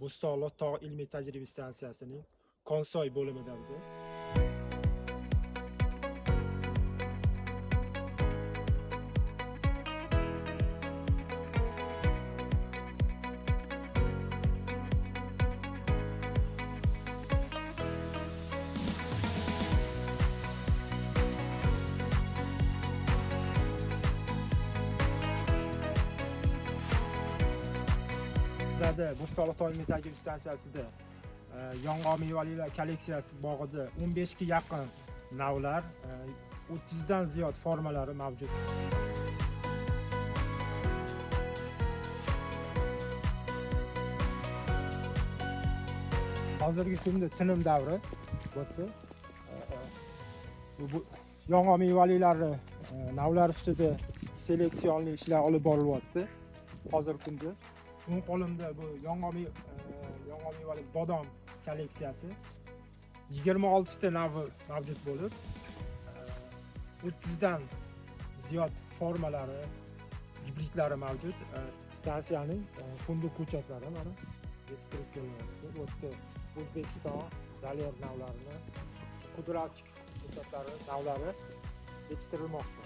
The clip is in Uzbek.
Bo'stonliq tog' ilmiy tajriba stansiyasining Konsoy bo'limidamiz. Bizada Bo'stonliq tog' ilmiy tajriba stansiyasida yong'oq mevalilar kolleksiyasi bog'ida 15 ga yaqin navlar, 30 dan ziyod formalari mavjud. Hozirgi kunda tinim davri bo'pti. Bu yong'oq mevalilar navlar ustida seleksionli ishlar olib borilyapti. Hozirgi kunda o'ng qo'limda bu yong'oq mevali bodom kolleksiyasi 26 ta navi mavjud bo'lib, 30 dan ziyod formalari, gibridlari mavjud. Stansiyaning funduk ko'chatlari mana yetishtirib kelyapti. Bu yerda O'zbekiston dalyer navlarini, qudratchi ko'chatlari navlari yetishtirilmoqda.